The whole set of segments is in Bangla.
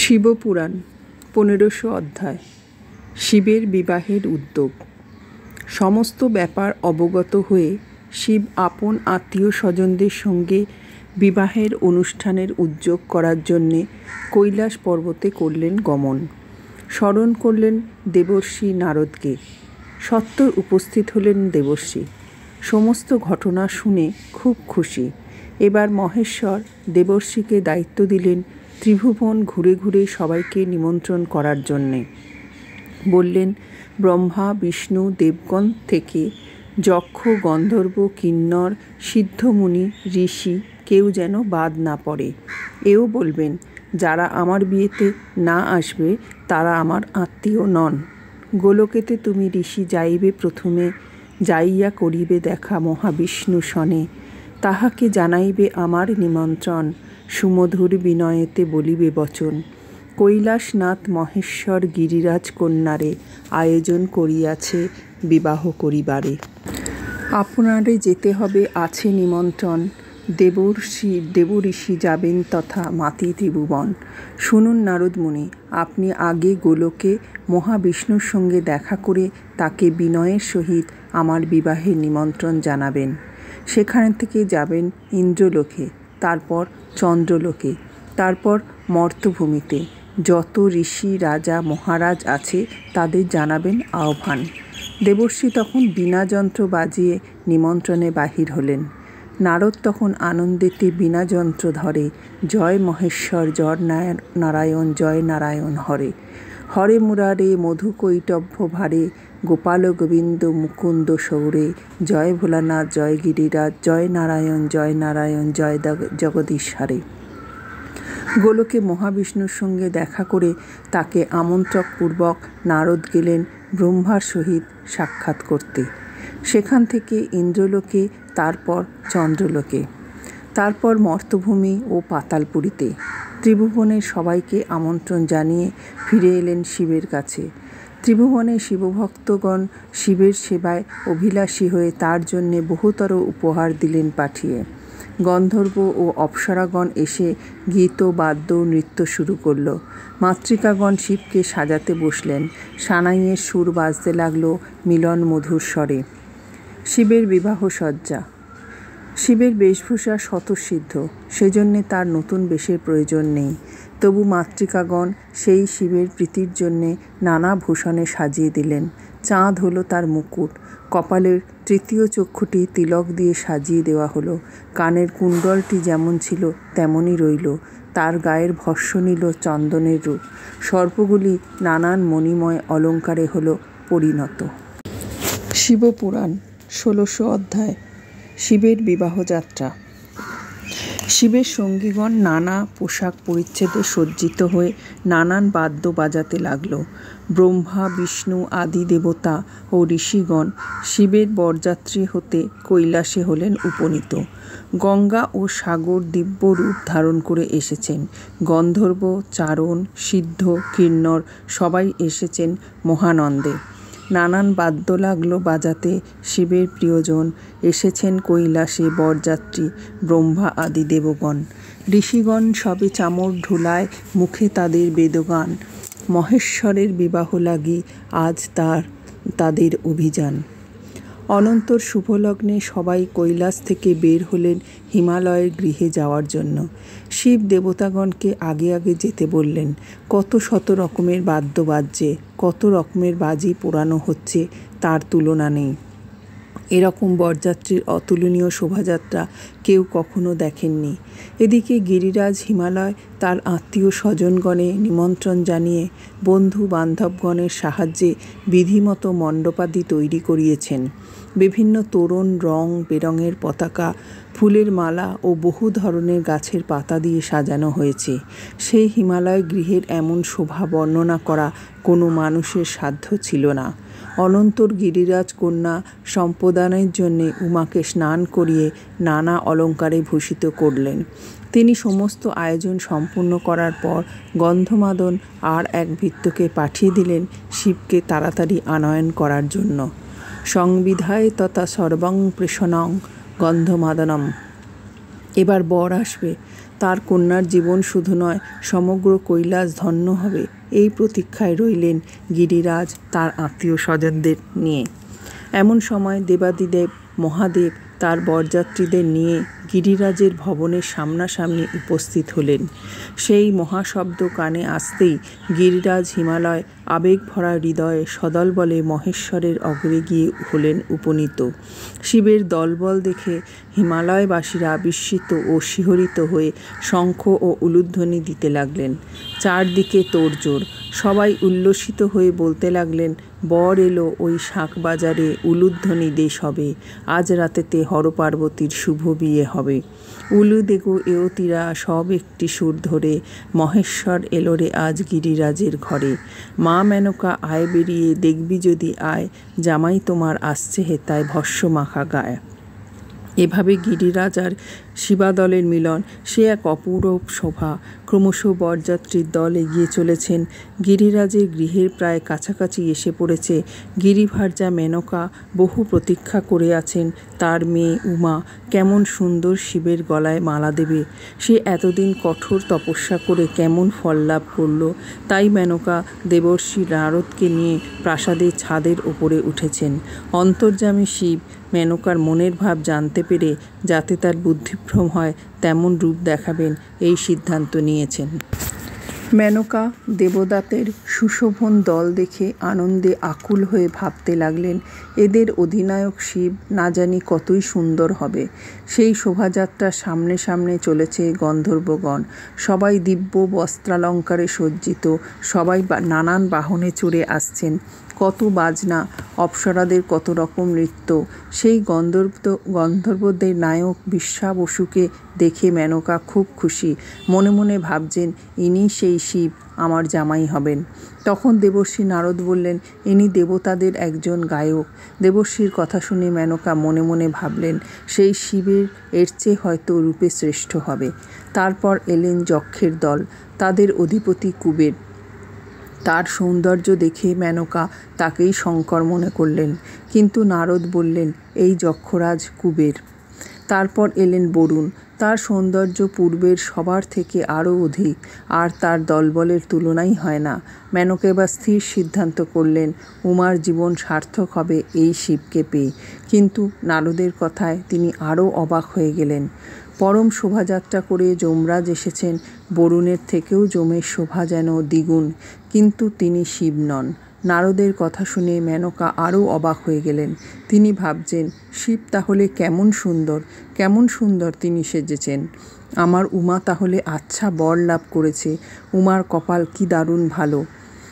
শিবপুরাণ 1500 অধ্যায়। শিবের বিবাহের উদ্যোগ। সমস্ত ব্যাপার অবগত হয়ে শিব আপন আত্মীয় স্বজনদের সঙ্গে বিবাহের অনুষ্ঠানের উদ্যোগ করার জন্যে কৈলাস পর্বতে করলেন গমন। স্মরণ করলেন দেবর্ষি নারদকে। সত্বর উপস্থিত হলেন দেবর্ষি। সমস্ত ঘটনা শুনে খুব খুশি। এবার মহেশ্বর দেবর্ষিকে দায়িত্ব দিলেন ত্রিভুবন ঘুরে ঘুরে সবাইকে নিমন্ত্রণ করার জন্যে। বললেন, ব্রহ্মা বিষ্ণু দেবগণ থেকে যক্ষ গন্ধর্ব কিন্নর সিদ্ধমুনি ঋষি কেউ যেন বাদ না পড়ে। এও বলবেন, যারা আমার বিয়েতে না আসবে তারা আমার আত্মীয় নন। গোলকেতে তুমি ঋষি যাইবে প্রথমে, যাইয়া করিবে দেখা মহাবিষ্ণু সনে। তাহাকে জানাইবে আমার নিমন্ত্রণ, সুমধুর বিনয়েতে বলিবে বচন। কৈলাসনাথ মহেশ্বর গিরিরাজ কন্যারে আয়োজন করিয়াছে বিবাহ করিবারে। আপনারে যেতে হবে আছে নিমন্ত্রণ, দেবঋষি যাবেন তথা মাতি ত্রিভুবন। শুনুন নারদ মুনি, আপনি আগে গোলকে মহাবিষ্ণুর সঙ্গে দেখা করে তাকে বিনয়ের সহিত আমার বিবাহের নিমন্ত্রণ জানাবেন। সেখান থেকে যাবেন ইন্দ্রলোকে, তারপর চন্দ্রলোকে, তারপর মর্তভূমিতে। যত ঋষি রাজা মহারাজ আছে তাদের জানাবেন আহ্বান। দেবর্ষি তখন বীণাযন্ত্র বাজিয়ে নিমন্ত্রণে বাহির হলেন। নারদ তখন আনন্দেতে বীণাযন্ত্র ধরে, জয় মহেশ্বর জয় নারায়ণ জয় নারায়ণ হরে। হরে মুরারে মধুকৈটভ্য ভারে, গোপাল গোবিন্দ মুকুন্দ সৌরে। জয় ভোলানাথ জয় গিরিরাজ জয় নারায়ণ জয় জগদীশ্বরে। গোলকে মহাবিষ্ণুর সঙ্গে দেখা করে তাকে আমন্ত্রকপূর্বক নারদ গেলেন ব্রহ্মার সহিত সাক্ষাৎ করতে। সেখান থেকে ইন্দ্রলোকে, তারপর চন্দ্রলোকে, তারপর মর্তভূমি ও পাতালপুরীতে। ত্রিভুবনের সবাইকে আমন্ত্রণ জানিয়ে ফিরে এলেন শিবের কাছে। ত্রিভুবনে শিবভক্তগণ শিবের সেবায় অভিলাষী হয়ে তার জন্যে বহুতর উপহার দিলেন পাঠিয়ে। গন্ধর্ব ও অপ্সরাগণ এসে গীত বাদ্য নৃত্য শুরু করল। মাতৃকাগণ শিবকে সাজাতে বসলেন। সানাইয়ের সুর বাজতে লাগল মিলন মধুর স্বরে। শিবের বিবাহ সজ্জা। শিবের বেশভূষা স্বতঃসিদ্ধ, সেজন্যে তার নতুন বেশের প্রয়োজন নেই। তবু মাতৃকাগণ সেই শিবের প্রীতির জন্যে নানা ভূষণে সাজিয়ে দিলেন। চাঁদ হলো তার মুকুট, কপালের তৃতীয় চক্ষুটি তিলক দিয়ে সাজিয়ে দেওয়া হলো, কানের কুণ্ডলটি যেমন ছিল তেমনই রইল, তার গায়ের ভস্য নিল চন্দনের রূপ, সর্পগুলি নানান মণিময় অলঙ্কারে হলো পরিণত। শিবপুরাণ 1600 অধ্যায়। শিবের বিবাহযাত্রা। শিবের সঙ্গীগণ নানা পোশাক পরিচ্ছেদে সজ্জিত হয়ে নানান বাদ্য বাজাতে লাগল। ব্রহ্মা বিষ্ণু আদি দেবতা ও ঋষিগণ শিবের বরযাত্রী হতে কৈলাসে হলেন উপনীত। গঙ্গা ও সাগর দিব্য রূপ ধারণ করে এসেছেন। গন্ধর্ব চারণ সিদ্ধ কিন্নর সবাই এসেছেন মহানন্দে। নানান বাদ্য লাগলো বাজাতে। শিবের প্রিয়জন এসেছেন কৈলাসে বরযাত্রী ব্রহ্মা আদি দেবগণ। ঋষিগণ সবে চামর ঢুলায়, মুখে তাদের বেদগান। মহেশ্বরের বিবাহ লাগি আজ তাদের অভিযান। অনন্তর শুভলগ্নে সবাই কৈলাস থেকে বের হলেন হিমালয়ের গৃহে যাওয়ার জন্য। শিব দেবতাগণকে আগে আগে যেতে বললেন। কত শত রকমের বাদ্য বাজছে, কত রকমের বাজি পোড়ানো হচ্ছে, তার তুলনা নেই। এরকম বরযাত্রীর অতুলনীয় শোভাযাত্রা কেউ কখনো দেখেননি। এদিকে গিরিরাজ হিমালয় তার আত্মীয় স্বজনগণে নিমন্ত্রণ জানিয়ে বন্ধু বান্ধবগণের সাহায্যে বিধিমতো মণ্ডপাদি তৈরি করিয়েছেন। বিভিন্ন তোরণ রং বেরঙের পতাকা, ফুলের মালা ও বহু ধরনের গাছের পাতা দিয়ে সাজানো হয়েছে। সেই হিমালয় গৃহের এমন শোভা বর্ণনা করা কোনো মানুষের সাধ্য ছিল না। অনন্তর গিরিরাজ কন্যা সম্প্রদানের জন্যে উমাকে স্নান করিয়ে নানা অলঙ্কারে ভূষিত করলেন। তিনি সমস্ত আয়োজন সম্পূর্ণ করার পর গন্ধমাদন আর এক ভৃত্যকে পাঠিয়ে দিলেন শিবকে তাড়াতাড়ি আনয়ন করার জন্য। সংবিধায় তথা সর্বং প্রেষণং গন্ধমাদনম। এবার বর আসবে, তার কন্যার জীবন শুধু নয়, সমগ্র কৈলাস ধন্য হবে, এই প্রতীক্ষায় রইলেন গিরিরাজ তার আত্মীয় স্বজনদের নিয়ে। এমন সময় দেবাদিদেব মহাদেব তার বরযাত্রীদের নিয়ে গিরিরাজের ভবনের সামনাসামনি উপস্থিত হলেন। সেই মহাশব্দ কানে আসতেই গিরিরাজ হিমালয় আবেগ ভরা হৃদয়ে সদলবলে মহেশ্বরের অগ্রে গিয়ে হলেন উপনীত। শিবের দলবল দেখে হিমালয়বাসীরা বিস্মিত ও শিহরিত হয়ে শঙ্খ ও উলুধ্বনি দিতে লাগলেন। চারদিকে তোড়জোড়, সবাই উল্লসিত হয়ে বলতে লাগলেন, বর এলো, ওই শাঁখ বাজারে উলুধ্বনি দেশ হবে, আজ রাতেতে হরপার্বতীর শুভ বিয়ে হবে। উলুদেগো এওতিরা সব একটি সুর ধরে, মহেশ্বর এলো রে আজ গিরিরাজের ঘরে। মা মেনকা আয় বেরিয়ে, দেখবি যদি আয়, জামাই তোমার আসছে হেতায় ভস্য মাখা গায়ে। এভাবে গিরিরাজ আর শিবাদলের মিলন, সে এক অপূরব শোভা। ক্রমশ বরযাত্রীর দল এগিয়ে চলেছেন। গিরিরাজের গৃহের প্রায় কাছাকাছি এসে পড়েছে। গিরিভার্যা মেনকা বহু প্রতীক্ষা করে আছেন তার মেয়ে উমা কেমন সুন্দর শিবের গলায় মালা দেবে। সে এতদিন কঠোর তপস্যা করে কেমন ফল লাভ করল। তাই মেনকা দেবর্ষি নারদকে নিয়ে প্রাসাদের ছাদের ওপরে উঠেছেন। অন্তর্যামী শিব মেনকার মনের ভাব জানতে পেরে যাতে তার বুদ্ধিভ্রম হয় তেমন রূপ দেখাবেন এই সিদ্ধান্ত নিয়েছেন। মেনকা দেবদাতের সুশোভন দল দেখে আনন্দে আকুল হয়ে ভাবতে লাগলেন, এদের অধিনায়ক শিব না জানি কতই সুন্দর হবে। সেই শোভাযাত্রার সামনে সামনে চলেছে গন্ধর্বগণ, সবাই দিব্য বস্ত্রালঙ্কারে সজ্জিত, সবাই নানান বাহনে চড়ে আসছেন। কত বাজনা, অপ্সরাদের কত রকম নৃত্য। সেই গন্ধর্বদের নায়ক বিশ্বা বসুকে দেখে মেনকা খুব খুশি, মনে মনে ভাবছেন, ইনি সেই শিব, আমার জামাই হবেন। তখন দেবর্ষি নারদ বললেন, ইনি দেবতাদের একজন গায়ক। দেবর্ষির কথা শুনে মেনকা মনে মনে ভাবলেন, সেই শিবের এর চেয়ে হয়তো রূপে শ্রেষ্ঠ হবে। তারপর এলেন যক্ষের দল, তাদের অধিপতি কুবের। তার সৌন্দর্য দেখে মেনকা তাকেই শঙ্কর মনে করলেন, কিন্তু নারদ বললেন, এই যক্ষরাজ কুবের। তারপর এলেন বরুণ, তার সৌন্দর্য পূর্বের সবার থেকে আরও অধিক, আর তার দলবলের তুলনাই হয় না। মেনকা এবার স্থির সিদ্ধান্ত করলেন, উমার জীবন সার্থক হবে এই শিবকে পেয়ে। কিন্তু নারদের কথায় তিনি আরও অবাক হয়ে গেলেন। পরম শোভাযাত্রা করে যমরাজ এসেছেন, বরুণের থেকেও যমের শোভা যেন দ্বিগুণ, কিন্তু তিনি শিব নন। নারদের কথা শুনে মেনকা আরও অবাক হয়ে গেলেন। তিনি ভাবছেন, শিব তাহলে কেমন সুন্দর তিনি সেজেছেন। আমার উমা তাহলে আচ্ছা বর লাভ করেছে, উমার কপাল কি দারুণ ভালো।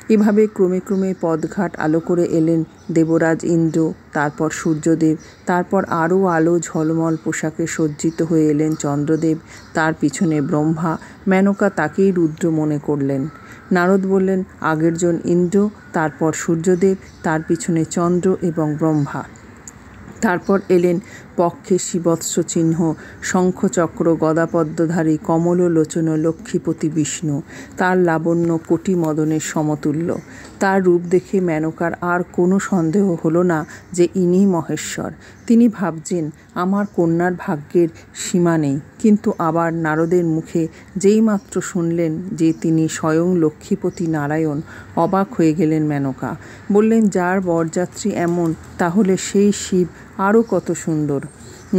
এভাবে ক্রমে ক্রমে পথঘাট আলো করে এলেন দেবরাজ ইন্দ্র, তারপর সূর্যদেব, তারপর আরও আলো ঝলমল পোশাকে সজ্জিত হয়ে এলেন চন্দ্রদেব, তার পিছনে ব্রহ্মা। মেনকা তাকেই রুদ্র মনে করলেন। নারদ বললেন, আগের জন ইন্দ্র, তারপর সূর্যদেব, তার পিছনে চন্দ্র এবং ব্রহ্মা। তারপর এলেন পক্ষে শিবৎস চিহ্ন, শঙ্খচক্র গদাপদ্মধারী কমললোচন লক্ষ্মীপতি বিষ্ণু। তার লাবণ্য কোটি মদনের সমতুল্য। তার রূপ দেখে মেনকার আর কোনো সন্দেহ হলো না যে ইনি মহেশ্বর। তিনি ভাবছেন, আমার কন্যার ভাগ্যের সীমা নেই। কিন্তু আবার নারদের মুখে যেইমাত্র শুনলেন যে তিনি স্বয়ং লক্ষ্মীপতি নারায়ণ, অবাক হয়ে গেলেন মেনকা। বললেন, যার বরযাত্রী এমন, তাহলে সেই শিব আরও কত সুন্দর।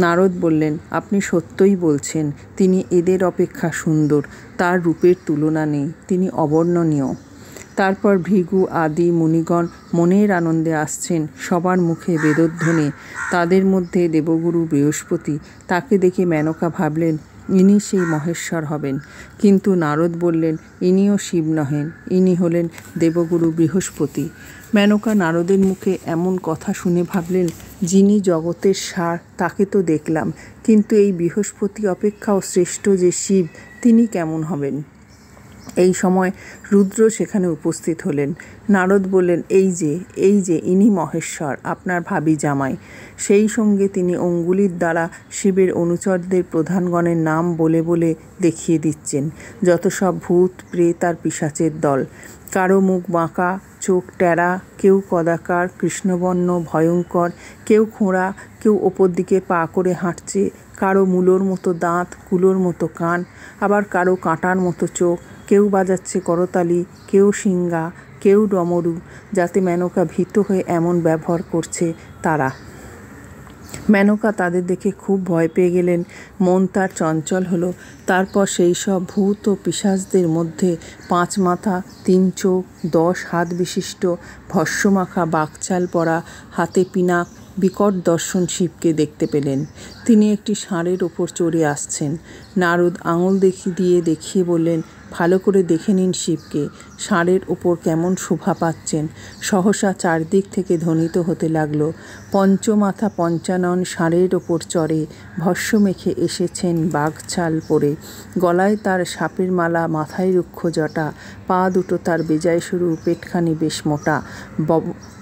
নারদ বললেন, আপনি সত্যই বলছেন, তিনি এদের অপেক্ষা সুন্দর, তার রূপের তুলনা নেই, তিনি অবর্ণনীয়। তারপর ভৃগু আদি মুনিগণ মনের আনন্দে আসছেন, সবার মুখে বেদধ্বনি। তাদের মধ্যে দেবগুরু বৃহস্পতি, তাকে দেখে মেনকা ভাবলেন, ইনি সেই মহেশ্বর হবেন। কিন্তু নারদ বললেন, ইনিও শিব নহেন, ইনি হলেন দেবগুরু বৃহস্পতি। মেনকা নারদের মুখে এমন কথা শুনে ভাবলেন, যিনি জগতের সার তাকে তো দেখলাম, কিন্তু এই বৃহস্পতি অপেক্ষাও শ্রেষ্ঠ যে শিব, তিনি কেমন হবেন। এই সময় রুদ্র সেখানে উপস্থিত হলেন। নারদ বললেন, এই যে ইনি মহেশ্বর, আপনার ভাবী জামাই। সেই সঙ্গে তিনি অঙ্গুলির দ্বারা শিবের অনুচরদের প্রধানগণের নাম বলে বলে দেখিয়ে দিচ্ছেন, যত সব ভূত প্রেত আর পিশাচের দল। কারো মুখ বাঁকা, চোখ টেরা, কেউ কদাকার কৃষ্ণবর্ণ ভয়ঙ্কর, কেউ খোঁড়া, কেউ ওপর দিকে পা করে হাঁটছে, কারো মূলোর মতো দাঁত, কুলোর মতো কান, আবার কারো কাঁটার মতো চোখ। কেউ বাজাচ্ছে করতালি, কেউ সিঙ্গা, কেউ ডমরু, যাতে মেনকা ভীত হয়ে এমন ব্যবহার করছে তারা। মেনকা তাদের দেখে খুব ভয় পেয়ে গেলেন। মন তার চঞ্চল হলো। তারপর সেই সব ভূত ও পিশাচদের মধ্যে 5 মাথা, 3 চোখ, 10 হাত বিশিষ্ট, ভস্মমাখা বাকচাল পরা, হাতে পিনাক, বিকট দর্শন শিবকে দেখতে পেলেন। তিনি একটি ষাঁড়ের ওপর চড়ে আসছেন। নারদ আঙুল দেখিয়ে বললেন, ভালো করে দেখে নিন শিবকে, ষাঁড়ের ওপর কেমন শোভা পাচ্ছেন। সহসা চারদিক থেকে ধ্বনিত হতে লাগলো, পঞ্চমাথা পঞ্চানন ষাঁড়ের ওপর চড়ে, ভস্ম মেখে এসেছেন বাঘছাল পরে, গলায় তার সাপের মালা, মাথায় রুক্ষ জটা, পা দুটো তার বেজায় সরু, পেটখানি বেশ মোটা,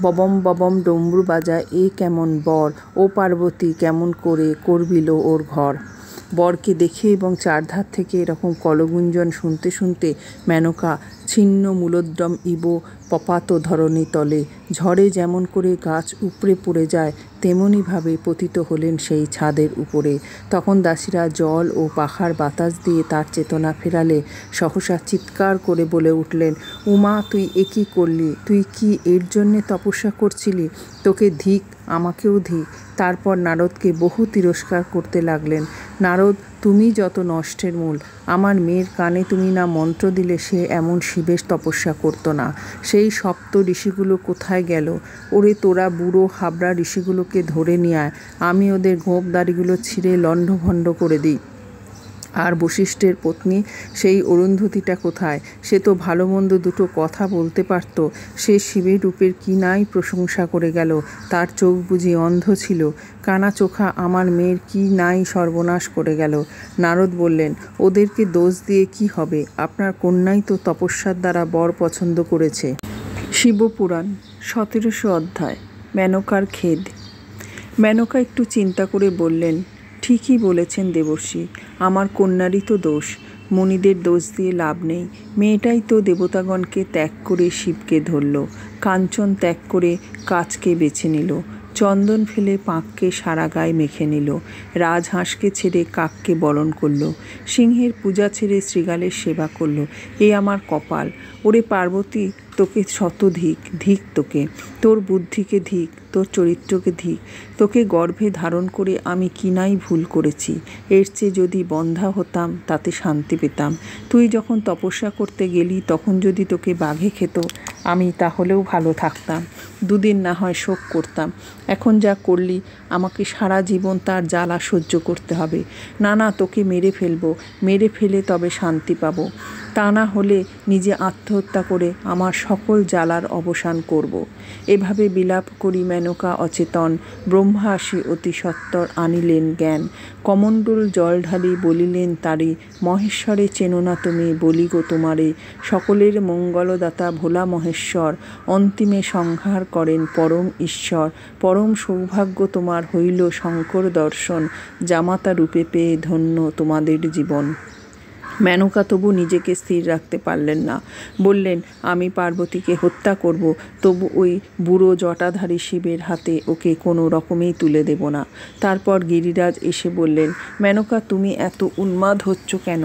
ববম ববম ডমরু বাজায় এ কেমন বর, ও পার্বতী কেমন করে করবিল ওর ঘর। বরকে দেখে এবং চারধার থেকে এরকম কলগুঞ্জন শুনতে শুনতে মেনকা ছিন্ন মূলোদ্যম ইব পপাত ধরণী তলে, ঝড়ে যেমন করে গাছ উপড়ে পড়ে যায় তেমনিভাবে পতিত হলেন সেই ছাদের উপরে। তখন দাসীরা জল ও পাখার বাতাস দিয়ে তার চেতনা ফেরালে সহসা চিৎকার করে বলে উঠলেন, উমা, তুই এ কী করলি? তুই কি এর জন্যে তপস্যা করছিলি? তোকে ধিক, আমাকেও ধিক। তারপর নারদকে বহু তিরস্কার করতে লাগলেন। নারদ, তুমি যত নষ্টের মূল। আমার মেয়ের কানে তুমি না মন্ত্র দিলে সে এমন শিবের তপস্যা করতো না। সেই সপ্ত ঋষিগুলো কোথায় গেল? ওরে তোরা বুড়ো হাবড়া ঋষিগুলোকে ধরে নিয়ে আয়, আমি ওদের গোঁপ দাড়িগুলো ছিঁড়ে লণ্ডভণ্ড করে দিই। আর বশিষ্ঠের পত্নী সেই অরুন্ধতীটা কোথায়? সে তো ভালো মন্দ দুটো কথা বলতে পারত। সে শিবের রূপের কি নাই প্রশংসা করে গেল। তার চোখ বুঝি অন্ধ ছিল? কানা চোখা আমার মেয়ের কি নাই সর্বনাশ করে গেল। নারদ বললেন, ওদেরকে দোষ দিয়ে কি হবে? আপনার কন্যাই তো তপস্যার দ্বারা বর পছন্দ করেছে। শিবপুরাণ 1700 অধ্যায়। মেনকার খেদ। মেনকা একটু চিন্তা করে বললেন, ঠিকই বলেছেন দেবর্ষি, আমার কন্যারই তো দোষ। মুনিদের দোষ দিয়ে লাভ নেই। মেয়েটাই তো দেবতাগণকে ত্যাগ করে শিবকে ধরল, কাঞ্চন ত্যাগ করে কাচকে বেছে নিল, চন্দন ফেলে পাঁককে সারা গায়ে মেখে নিল, রাজহাঁসকে ছেড়ে কাককে বরণ করল, সিংহের পূজা ছেড়ে শৃগালের সেবা করল। এ আমার কপাল। ওরে পার্বতী, তোকে শত ধিক, ধিক তোকে, তোর বুদ্ধিকে ধিক, তোর চরিত্রকে ধিক। তোকে গর্ভে ধারণ করে আমি কি নাই ভুল করেছি। এর চেয়ে যদি বন্ধা হতাম তাতে শান্তি পেতাম। তুই যখন তপস্যা করতে গেলি তখন যদি তোকে বাঘে খেত আমি তাহলেও ভালো থাকতাম, দুদিন না হয় শোক করতাম। এখন যা করলি আমাকে সারা জীবন তার জ্বালা সহ্য করতে হবে। না না, তোকে মেরে ফেলবো, মেরে ফেলে তবে শান্তি পাবো। তা না হলে নিজে আত্মহত্যা করে আমার সকল জ্বালার অবসান করব। এভাবে বিলাপ করি মেনকা অচেতন। ব্রহ্মা আসি অতি সত্বর আনিলেন জ্ঞান, কমণ্ডল জল ঢালি বলিলেন তারে, মহেশ্বরে চেনো না তুমি, বলি গো তোমারে। সকলের মঙ্গলদাতা ভোলা মহেশ্বর, অন্তিমে সংহার করেন পরম ঈশ্বর। পরম সৌভাগ্য তোমার হইল শঙ্কর দর্শন, জামাতা রূপে পেয়ে ধন্য তোমাদের জীবন। মেনকা তবু নিজেকে স্থির রাখতে পারলেন না। বললেন, আমি পার্বতীকে হত্যা করব, তবু ওই বুড়ো জটাধারী শিবের হাতে ওকে কোনো রকমেই তুলে দেব না। তারপর গিরিরাজ এসে বললেন, মেনকা, তুমি এত উন্মাদ হচ্ছ কেন?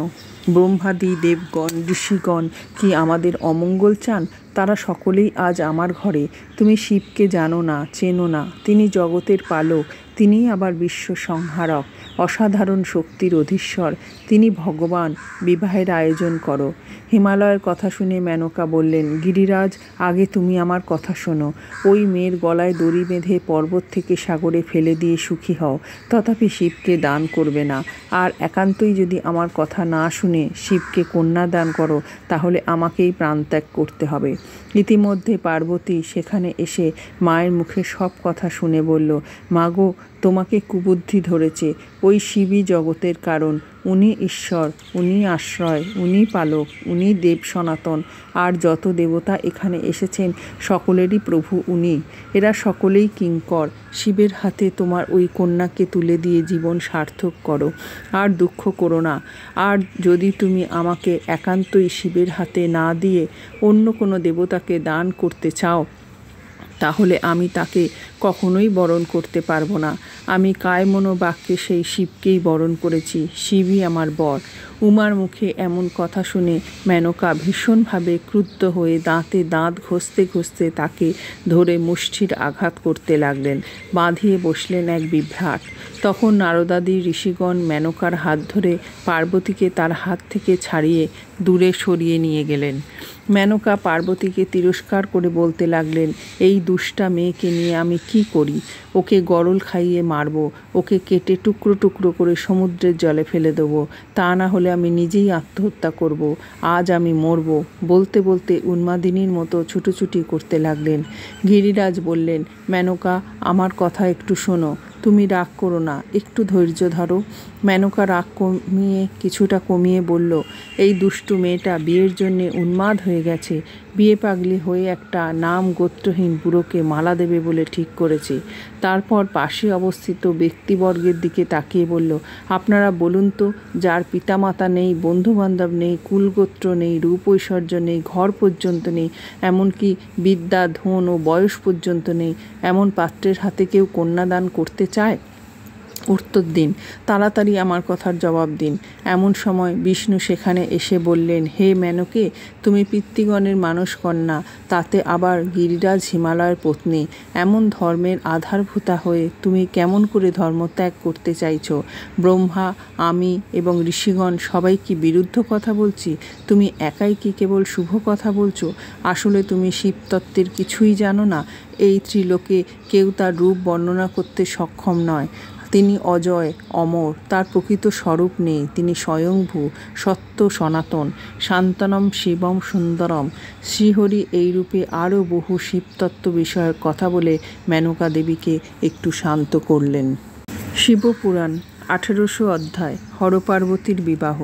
ব্রহ্মাদি দেবগণ ঋষিগণ কি আমাদের অমঙ্গল চান? তারা সকলেই আজ আমার ঘরে। তুমি শিবকে জানো না, চেনো না। তিনি জগতের পালক, তিনিই আবার বিশ্ব সংহারক, অসাধারণ শক্তির অধীশ্বর। তিনি ভগবান। বিবাহের আয়োজন করো। হিমালয়ের কথা শুনে মেনকা বললেন, গিরিরাজ, আগে তুমি আমার কথা শোনো। ওই মেয়ের গলায় দড়ি বেঁধে পর্বত থেকে সাগরে ফেলে দিয়ে সুখী হও, তথাপি শিবকে দান করবে না। আর একান্তই যদি আমার কথা না শুনে শিবকে কন্যা দান করো তাহলে আমাকেই প্রাণত্যাগ করতে হবে। ইতিমধ্যে পার্বতী সেখানে এসে মায়ের মুখে সব কথা শুনে বলল, মাগো, তোমাকে কুবুদ্ধি ধরেছে। ওই শিবই জগতের কারণ। উনি ঈশ্বর, উনি আশ্রয়, উনি পালক, উনি দেব সনাতন। আর যত দেবতা এখানে এসেছেন সকলেরই প্রভু উনি। এরা সকলেই কিঙ্কর। শিবের হাতে তোমার ওই কন্যাকে তুলে দিয়ে জীবন সার্থক করো, আর দুঃখ করো না। আর যদি তুমি আমাকে একান্তই শিবের হাতে না দিয়ে অন্য কোনো দেবতাকে দান করতে চাও তাহলে আমি তাকে কখনোই বরণ করতে পারবো না। আমি কায়মনোবাক্যে সেই শিবকেই বরণ করেছি, শিবই আমার বর। উমার মুখে এমন কথা শুনে মেনকা ভীষণভাবে ক্রুদ্ধ হয়ে দাঁতে দাঁত ঘষতে ঘষতে তাকে ধরে মুষ্টির আঘাত করতে লাগলেন। বাঁধিয়ে বসলেন এক বিভ্রাট। তখন নারদাদি ঋষিগণ মেনকার হাত ধরে পার্বতীকে তার হাত থেকে ছাড়িয়ে দূরে সরিয়ে নিয়ে গেলেন। মেনকা পার্বতীকে তিরস্কার করে বলতে লাগলেন, এই দুষ্টা মেয়েকে নিয়ে আমি কি করি? ওকে গরল খাইয়ে মারব, ওকে কেটে টুকরো টুকরো করে সমুদ্রের জলে ফেলে দেবো, তা না হলে আমি নিজেই আত্মহত্যা করব। আজ আমি মরব। বলতে বলতে উন্মাদিনীর মতো ছুটোছুটি করতে লাগলেন। গিরিরাজ বললেন, মেনকা, আমার কথা একটু শোনো, তুমি রাগ করো না, একটু ধৈর্য ধরো। মেনকা রাগ কিছুটা কমিয়ে বলল, এই দুষ্টু মেয়েটা বিয়ের জন্যে উন্মাদ হয়ে গেছে। বিয়ে পাগলি হয়ে একটা নাম গোত্রহীন বুড়োকে মালা দেবে বলে ঠিক করেছে। তারপর পাশে অবস্থিত ব্যক্তিবর্গের দিকে তাকিয়ে বলল, আপনারা বলুন তো, যার পিতামাতা নেই, বন্ধুবান্ধব নেই, কুলগোত্র নেই, রূপ ঐশ্বর্য নেই, ঘর পর্যন্ত নেই, এমনকি বিদ্যা, ধন ও বয়স পর্যন্ত নেই, এমন পাত্রের হাতে কেউ কন্যাদান করতে চায়? উত্তর দিন, তাড়াতাড়ি আমার কথার জবাব দিন। এমন সময় বিষ্ণু সেখানে এসে বললেন, হে মেনকে, তুমি পিতৃগণের মানস কন্যা, তাতে আবার গিরিরাজ হিমালয়ের পত্নী। এমন ধর্মের আধারভূতা হয়ে তুমি কেমন করে ধর্মত্যাগ করতে চাইছ? ব্রহ্মা, আমি এবং ঋষিগণ সবাই কি বিরুদ্ধ কথা বলছি? তুমি একাই কি কেবল শুভ কথা বলছো? আসলে তুমি শিবতত্ত্বের কিছুই জানো না। এই ত্রিলোকে কেউ তার রূপ বর্ণনা করতে সক্ষম নয়। তিনি অজয়, অমর, তার প্রকৃত স্বরূপ নেই। তিনি স্বয়ংভূ, সত্য, সনাতন, শান্তনম শিবম সুন্দরম। শ্রীহরি এই রূপে আরও বহু শিবতত্ত্ব বিষয়ক কথা বলে মেনকা দেবীকে একটু শান্ত করলেন। শিবপুরাণ 1800 অধ্যায়। হরপার্বতীর বিবাহ।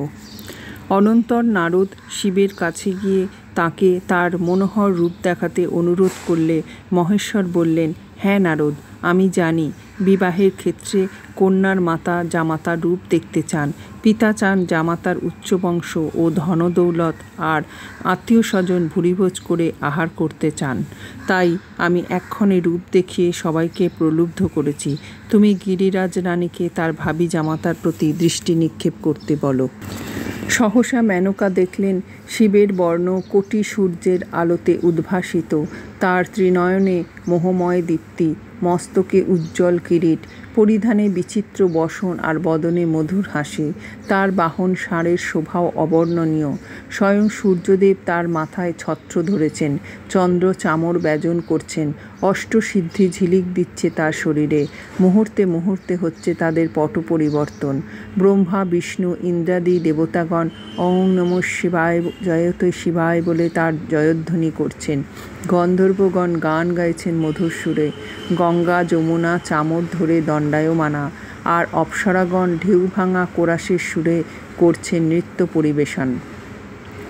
অনন্তর নারদ শিবের কাছে গিয়ে তাকে তার মনোহর রূপ দেখাতে অনুরোধ করলে মহেশ্বর বললেন, হ্যাঁ নারদ, আমি জানি বিবাহের ক্ষেত্রে কন্যার মাতা জামাতার রূপ দেখতে চান। পিতা চান জামাতার উচ্চবংশ ও ধনদৌলত আর আত্মীয় স্বজন ভুরিভোজ করে আহার করতে চান। তাই আমি এক্ষণে রূপ দেখিয়ে সবাইকে প্রলুব্ধ করেছি। তুমি গিরিরাজ রানীকে তার ভাবী জামাতার প্রতি দৃষ্টি নিক্ষেপ করতে বলো। সহসা মেনকা দেখলেন শিবের বর্ণ কোটি সূর্যের আলোতে উদ্ভাসিত। তার ত্রিনয়নে মোহময় দীপ্তি, মস্তকে উজ্জ্বল কিরীট, পরিধানে বিচিত্র বসন আর বদনে মধুর হাসি। তার বাহন ষাঁড়ের শোভাও অবর্ণনীয়। স্বয়ং সূর্যদেব তার মাথায় ছত্র ধরেছেন, চন্দ্র চামর ব্যজন করছেন, অষ্টসিদ্ধি ঝিলিক দিচ্ছে তার শরীরে। মুহূর্তে মুহূর্তে হচ্ছে তাদের পট পরিবর্তন। ব্রহ্মা, বিষ্ণু, ইন্দ্রাদি দেবতাগণ ওং নমঃ শিবায়, জয়তে শিবায় বলে তার জয়ধ্বনি করছেন। গন্ধর্বগণ গান গাইছেন মধুর সুরে। গঙ্গা, যমুনা চামর ধরে দণ্ডায়মানা, আর অপ্সরাগণ ঢেউ ভাঙা কোরাসের সুরে করছেন নৃত্য পরিবেশন।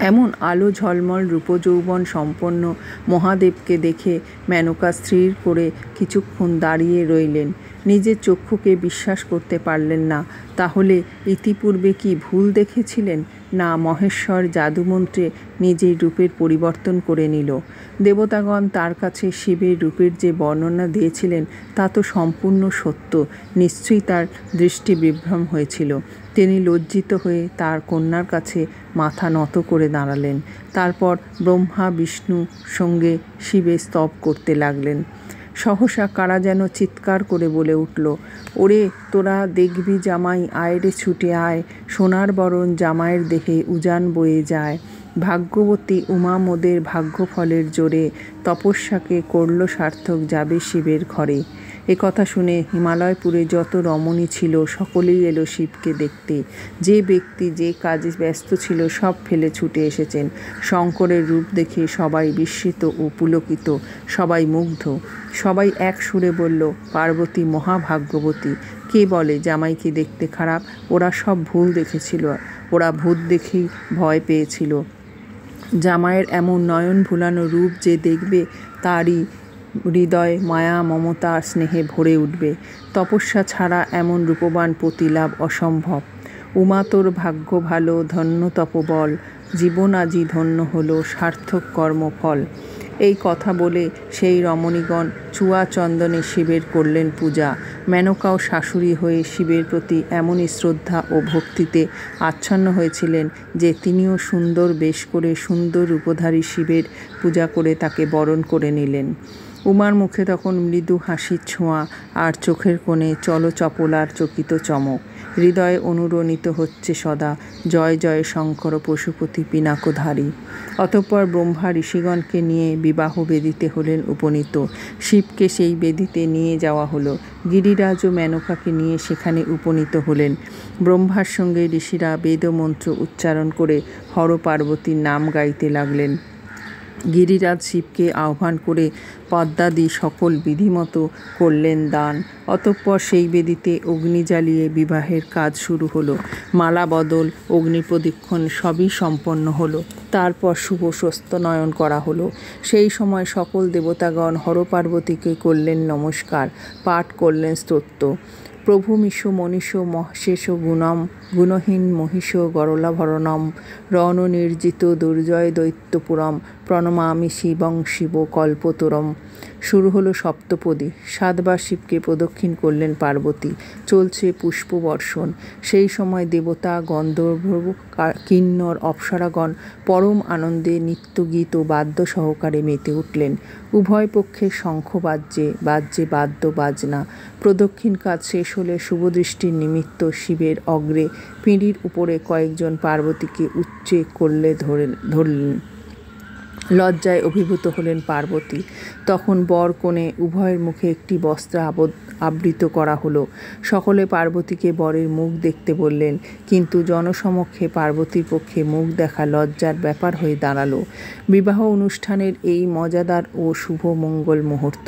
এমন আলো ঝলমল রূপযৌবন সম্পন্ন মহাদেবকে দেখে মেনকা স্থির করে কিছুক্ষণ দাঁড়িয়ে রইলেন। নিজের চক্ষুকে বিশ্বাস করতে পারলেন না। তাহলে ইতিপূর্বে কি ভুল দেখেছিলেন? না, মহেশ্বর জাদুমন্ত্রে নিজের রূপের পরিবর্তন করে নিল। দেবতাগণ তার কাছে শিবের রূপের যে বর্ণনা দিয়েছিলেন তা তো সম্পূর্ণ সত্য। নিশ্চয়ই তার দৃষ্টি বিভ্রম হয়েছিল। তিনি লজ্জিত হয়ে তার কন্যার কাছে মাথা নত করে দাঁড়ালেন। তারপর ব্রহ্মা, বিষ্ণু সঙ্গে শিবে স্তব করতে লাগলেন। সহসা কারা যেন চিৎকার করে বলে উঠল, ওরে তোরা দেখবি জামাই, আয় রে ছুটে আয়, সোনার বরণ জামাইয়ের দেহে উজান বয়ে যায়। ভাগ্যবতী উমা মোদের ভাগ্যফলের জোরে তপস্যাকে করল সার্থক, যাবে শিবের ঘরে। এ কথা শুনে হিমালয়পুরে যত রমণী ছিল সকলেই এলো শিবকে দেখতে। যে ব্যক্তি যে কাজে ব্যস্ত ছিল সব ফেলে ছুটে এসেছেন। শঙ্করের রূপ দেখে সবাই বিস্মিত ও পুলকিত, সবাই মুগ্ধ। সবাই এক সুরে বলল, পার্বতী মহাভাগ্যবতী। কে বলে জামাইকে দেখতে খারাপ? ওরা সব ভুল দেখেছিল। ওরা ভূত দেখেই ভয় পেয়েছিল। জামাইয়ের এমন নয়ন ভুলানো রূপ যে দেখবে তারই হৃদয় মায়া, মমতা, স্নেহে ভরে উঠবে। তপস্যা ছাড়া এমন রূপবান পতি লাভ অসম্ভব। উমা তোর ভাগ্য ভালো, ধন্য তপবল, জীবন আজি ধন্য হলো, সার্থক কর্মফল। এই কথা বলে সেই রমণীগণ চুয়া চন্দনে শিবের করলেন পূজা। মেনকাও শাশুড়ি হয়ে শিবের প্রতি এমনই শ্রদ্ধা ও ভক্তিতে আচ্ছন্ন হয়েছিলেন যে তিনিও সুন্দর বেশ করে সুন্দর রূপধারী শিবের পূজা করে তাকে বরণ করে নিলেন। উমার মুখে তখন মৃদু হাসির ছোঁয়া আর চোখের কোণে চলচপলার চকিত চমক। হৃদয়ে অনুরণিত হচ্ছে সদা জয় জয় শঙ্কর পশুপতি পিনাকধারী। অতঃপর ব্রহ্মা ঋষিগণকে নিয়ে বিবাহ বেদিতে হলেন উপনীত। শিবকে সেই বেদিতে নিয়ে যাওয়া হলো। গিরিরাজ ও মেনকাকে নিয়ে সেখানে উপনীত হলেন। ব্রহ্মার সঙ্গে ঋষিরা বেদমন্ত্র উচ্চারণ করে হর পার্বতীর নাম গাইতে লাগলেন। গিরিরাজ শিবকে আহ্বান করে পদ্মাদি সকল বিধিমতো করলেন দান। অতঃপর সেই বেদিতে অগ্নি জ্বালিয়ে বিবাহের কাজ শুরু হলো। মালা বদল, অগ্নি প্রদক্ষিণ সবই সম্পন্ন হলো। তারপর শুভ স্বস্তিনয়ন করা হলো। সেই সময় সকল দেবতাগণ হর পার্বতীকে করলেন নমস্কার, পাঠ করলেন স্তোত্র। প্রভু মিশো মনীষো মহেশ গুণম গুণহীন মহিষ গরলাভরণম রণ নির্জিত দুর্জয় দৈত্যপুরম প্রণমামি শিবং শিব কল্পতরম। শুরু হলো সপ্তপদী। 7 বার শিবকে প্রদক্ষিণ করলেন পার্বতী। চলছে পুষ্পবর্ষণ। সেই সময় দেবতা, গন্ধর্ব, কিন্নর, অপ্সরাগণ পরম আনন্দে নিত্যগীত ও বাদ্য সহকারে মেতে উঠলেন। উভয় পক্ষে শঙ্খ বাজছে বাজছে বাদ্য বাজনা। প্রদক্ষিণ কাজ শেষ হলে শুভদৃষ্টির নিমিত্ত শিবের অগ্রে পিঁড়ির উপরে কয়েকজন পার্বতীকে উচ্চে করলে ধরলেন। লজ্জায় অভিভূত হলেন পার্বতী। তখন বর কনে উভয়ের মুখে একটি বস্ত্র আবৃত করা হলো। সকলে পার্বতীকে বরের মুখ দেখতে বললেন, কিন্তু জনসমক্ষে পার্বতীর পক্ষে মুখ দেখা লজ্জার ব্যাপার হয়ে দাঁড়ালো। বিবাহ অনুষ্ঠানের এই মজাদার ও শুভ মঙ্গল মুহূর্ত।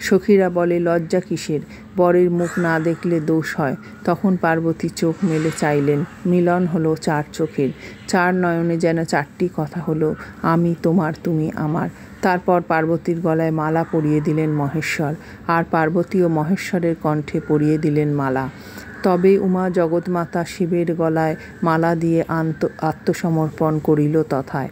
সখীরা বলে, লজ্জা কিসের? বরের মুখ না দেখলে দোষ হয়। তখন পার্বতী চোখ মেলে চাইলেন। মিলন হলো 4 চোখের। 4 নয়নে যেন 4টি কথা হলো, আমি তোমার, তুমি আমার। তারপর পার্বতীর গলায় মালা পরিয়ে দিলেন মহেশ্বর, আর পার্বতী ও মহেশ্বরের কণ্ঠে পরিয়ে দিলেন মালা। তবে উমা জগৎমাতা শিবের গলায় মালা দিয়ে আত্মসমর্পণ করিল তথায়।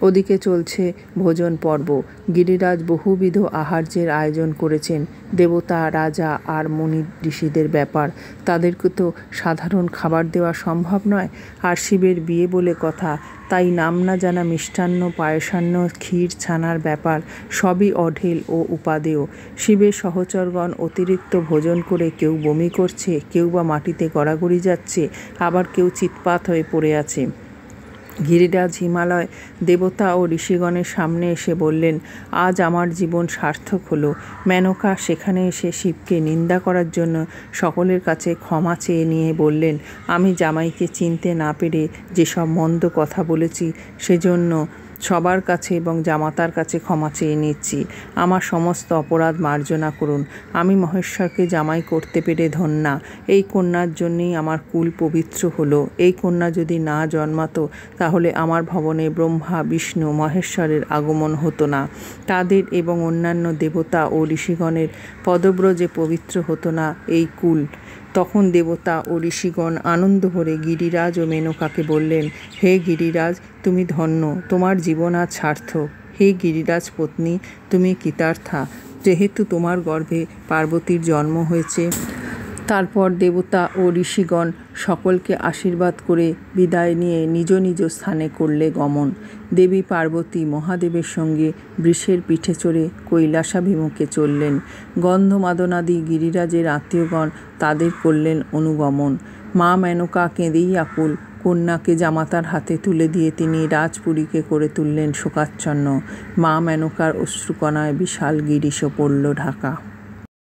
ওদিকে চলছে ভোজন পর্ব। গিরিরাজ বহুবিধ আহার্যের আয়োজন করেছেন। দেবতা, রাজা আর মুনি ঋষিদের ব্যাপার, তাদেরকে তো সাধারণ খাবার দেওয়া সম্ভব নয়। আর শিবের বিয়ে বলে কথা, তাই নাম না জানা মিষ্টান্ন, পায়সান্ন, ক্ষীর, ছানার ব্যাপার সবই অঢেল ও উপাদেয়। শিবের সহচরগণ অতিরিক্ত ভোজন করে কেউ বমি করছে, কেউ বা মাটিতে গড়াগড়ি যাচ্ছে, আবার কেউ চিৎপাত হয়ে পড়ে আছে। গিরিরাজ হিমালয় দেবতা ও ঋষিগণের সামনে এসে বললেন, আজ আমার জীবন সার্থক হলো। মেনকা সেখানে এসে শিবকে নিন্দা করার জন্য সকলের কাছে ক্ষমা চেয়ে নিয়ে বললেন, আমি জামাইকে চিনতে না পেরে যেসব মন্দ কথা বলেছি সেজন্য সবার কাছে এবং জামাতার কাছে ক্ষমা চেয়ে নিচ্ছি। আমার সমস্ত অপরাধ মার্জনা করুন। আমি মহেশ্বরকে জামাই করতে পেরে ধন্যা। এই কন্যার জন্যেই আমার কুল পবিত্র হলো। এই কন্যা যদি না জন্মাতো তাহলে আমার ভবনে ব্রহ্মা, বিষ্ণু, মহেশ্বরের আগমন হতো না। তাদের এবং অন্যান্য দেবতা ও ঋষিগণের পদব্রজে পবিত্র হতো না এই কুল। তখন দেবতা ও ঋষিগণ আনন্দ ভরে গিরিরাজ ও মেনকাকে বললেন, হে গিরিরাজ, তুমি ধন্য, তোমার জীবন আজ সার্থক। হে গিরিরাজ পত্নী, তুমি কৃতার্থা, যেহেতু তোমার গর্ভে পার্বতীর জন্ম হয়েছে। তারপর দেবতা ও ঋষিগণ সকলকে আশীর্বাদ করে বিদায় নিয়ে নিজ নিজ স্থানে করলে গমন। দেবী পার্বতী মহাদেবের সঙ্গে বৃষের পিঠে চড়ে কৈলাসাভিমুখে চললেন। গন্ধমাদনাদি গিরিরাজের আত্মীয়গণ তাদের করলেন অনুগমন। মা মেনকা কেঁদেই আকুল। কন্যাকে জামাতার হাতে তুলে দিয়ে তিনি রাজপুরীকে করে তুললেন শোকাচ্ছন্ন। মা মেনকার অশ্রুকণায় বিশাল গিরিশ পড়ল ঢাকা।